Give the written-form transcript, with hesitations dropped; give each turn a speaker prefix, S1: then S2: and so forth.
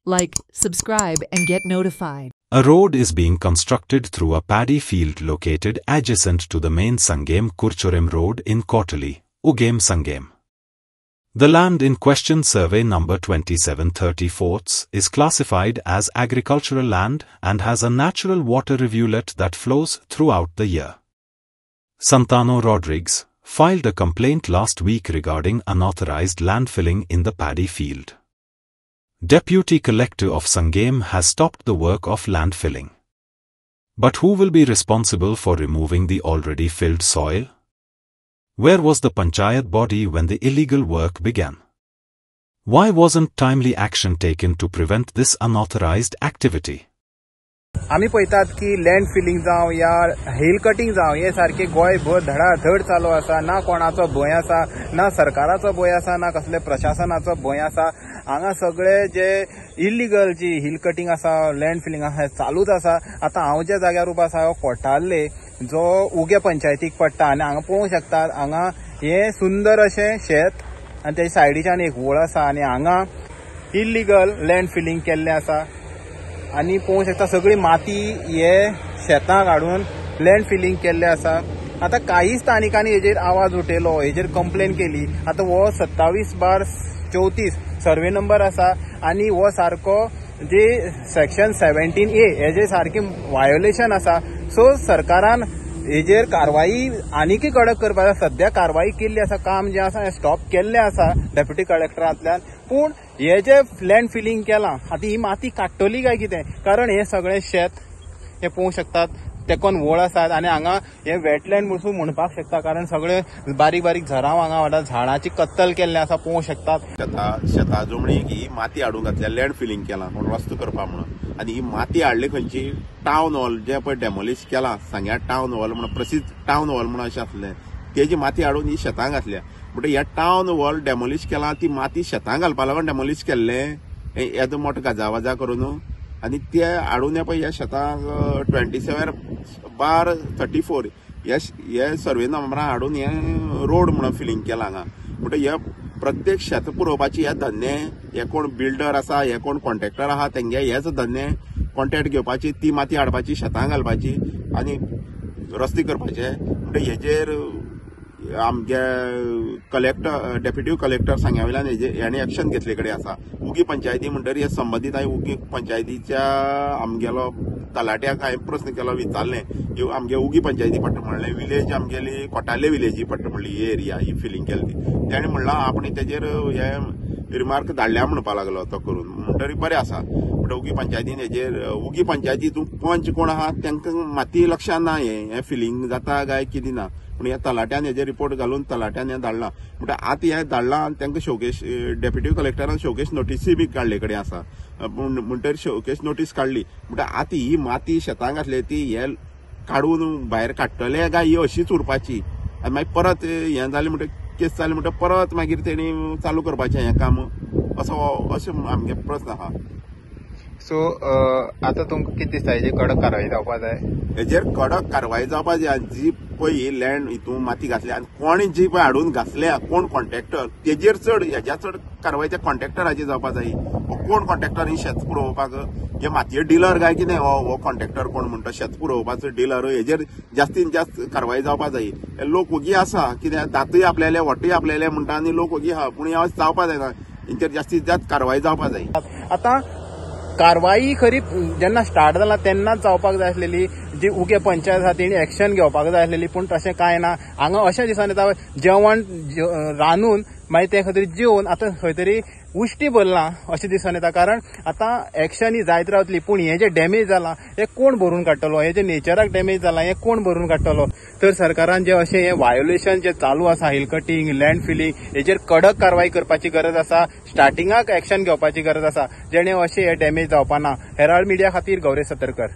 S1: like, subscribe and get notified.
S2: A road is being constructed through a paddy field located adjacent to the main Sangem Kurchorem Road in Kotali, Ugem Sangem. The land in question, survey number 2734, is classified as agricultural land and has a natural water rivulet that flows throughout the year. Santano Rodriguez filed a complaint last week regarding unauthorized landfilling in the paddy field. Deputy Collector of Sangem has stopped the work of landfilling. But who will be responsible for removing the already filled soil? Where was the Panchayat body when the illegal work began? Why wasn't timely action taken to prevent this unauthorized activity?
S3: आम्ही पळयतात की land feeling जावं या hill cutting जावं हे सारखे गोंयभर धडाधड चालू आसा. ना कोणाचो भंय आसा, ना सरकाराचो भंय आसा, ना कसले प्रशासनाचो भंय आसा. हांगा सगळे जे इल्लीगल जी हिल कटिंग आसा, लँड फिलिंग आसा चालूच आसा. आता हांव ज्या जाग्यार उबो आसा कोट्टाले जो उगे पंचायतीक पडटा आनी हांगा पळोवंक शकतात हांगा हे सुंदर अशें शेत आनी तेच्या सायडीच्यान एक व्होळ आसा आनी हांगा इल्लीगल लँड फिलिंग केल्लें आसा. आणि पळोवंक शकता सगळी माती हे शेतांक हाडून लँड फिलिंग केल्लें आसा. आता काही स्थानिकांनी हेजेर आवाज उठयलो, हेजेर कंप्लेन केली. आता हो 27/34 सर्वे नंबर आसा आनी हो सारको जे सेक्शन 17A हेजे सारखे वायोलेशन आसा. सो सरकारान हेजेर कारवाई आनीकय कडक करपाक सध्या कारवाई केल्ली आसा. काम जे आसा स्टॉप केल्लें आसा डेप्युटी कलेक्टरांतल्यान. पूण हे जे लँड फिलिंग केलां आतां ही माती काडटली काय कितें, कारण हे सगळें शेत हे पळोवंक शकतात तेकोन व्होळ आसात आनी हांगा हे वेटलँड म्हणून म्हणपाक शकता, कारण सगळे बारीक बारीक झरांव हांगा वाडा झाडांची कत्तल केल्लें आसा पळोवंक शकतात.
S4: शेता जमणीक ही माती हाडून घातल्या, लँड फिलिंग केलां कोण रस्तो करपाक म्हणून. आनी ही माती हाडली खंयची टावन हॉल जे पळय डेमोलिश केलां, सांग्या टावन हॉल म्हणून प्रसिद्ध टावन हॉल म्हणून अशें आसलें, तेजी माती हाडून ही शेतांक घातल्या. म्हणटकीर ह्या टावन हॉल डेमोलिश केलां, ती माती शेतांक घालपा लागून डेमोलिश केल्लें येदो मोठो गाजावाजा करून. आनी ते हाडून पळय ह्या शेतांक 27/34 हे सर्वे नंबरां हाडून हे रोड म्हणून फिलिंग केलां हांगा. म्हणटकीर हे प्रत्येक शेत पुरोवपाची हे धंदे, हे कोण बिल्डर आसा, हे कोण कॉन्ट्रॅक्टर आहा तेंगे हेच धंदे कॉन्ट्रॅक्ट घेवपाची, ती माती हाडपाची शेतांक घालपाची आनी रस्ते करपाचे. म्हणटकीर हेजेर आमगे कलेक्टर डेप्युटी कलेक्टर सांग्या वयल्यान हेणे एक्शन घेतले कडेन आसा. उगी पंचायती म्हणटरी हे संबंदीत हांवें उगी पंचायतीच्या आमगेलो तलाट्याक हांवें प्रस्न केलो, विचारलें आमगे उगी पंचायती पडटा म्हणलें, विलेज आमगेली कोटाले विलेजी पडटा म्हणली ही एरिया ही फिलिंग केल्ली. तेणें म्हणलां आपण तेजेर हे रिमार्क धाडल्या म्हणपा लागलो तो करून. म्हणटरी बरें आसा. म्हणटा उगी पंचायतीन हेजेर उगी पंचायतीतून पंच कोण आहा तांकां माती लक्षांत ना हे फिलिंग जाता काय कितें ना. पूण ह्या तलाट्यान हेजे रिपोर्ट घालून तलाट्यान हें धाडलां. म्हणटा आतां हें धाडलां आनी तांकां शोकेस डेप्युटी कलेक्टरान शोकेस नोटीसूय बी काडले कडेन आसा. म्हणटरी शोकेस नोटीस काडली. म्हणटा आतां ही माती शेतांक घातली ती हे काडून भायर काडटले काय ही अशीच उरपाची आनी मागीर परत हें जालें म्हणटा केस जाली म्हणटा परत मागीर तेणी चालू करपाचें हें काम अशें आमगे प्रस्न आहा.
S3: सो आता तुमकां कितें दिसता हेजेर कडक कारवाई जावपाक जाय?
S4: हेजेर कडक कारवाई जावपाक जाय. जी पळय ही लँड हितून माती घातल्या आनी कोणी जी पळय हाडून घातल्या कोण कॉन्ट्रॅक्टर तेजेर चड हेज्या चड कारवाई त्या कॉन्ट्रॅक्टराची जावपाक जाय. कोण कॉन्ट्रॅक्टर ही शेत पुरोवपाक हे मातये डिलर काय कितें हो कॉन्ट्रॅक्टर कोण म्हणटा शेत पुरोवपाचो डिलर, हेजेर जास्तीत जास्त कारवाई जावपाक जाय. लोक वगी आसा कितें दांतूय आपल्याले वोटूय आपल्याले म्हणटा आनी लोक वगी आहा, पूण हे जावपाक जायना. हेंचेर जास्तीत जास्त कारवाई जावपाक जाय.
S3: आता कारवाई खरी जेन्ना स्टार्ट जाला तेन्नाच जावपाक जाय आसलेली. जी उगे पंचायत आसा तेणी एक्शन घेवपाक जाय आसलेली, पूण तशें कांय ना. हांगा अशें दिसून येता जेवण रांदून मागीर ते खातीर जेवन आतां खंय तरी उश्टी भरलां अशें दिसून येता. कारण आतां एक्शन ही जायत रावतली, पूण हें जें डॅमेज जालां हें कोण भरून काडटलो? हें जें नेचराक डॅमेज जालां हें कोण भरून काडटलो? तर सरकारान जें अशें हें वायोलेशन जें चालू आसा हिल कटिंग लँड फिलिंग हेजेर कडक कारवाई करपाची गरज आसा. स्टार्टिंगाक एक्शन घेवपाची गरज आसा जेणे अशें हें डॅमेज जावपा ना. हेराल्ड मिडिया खातीर गौरेश सतरकर.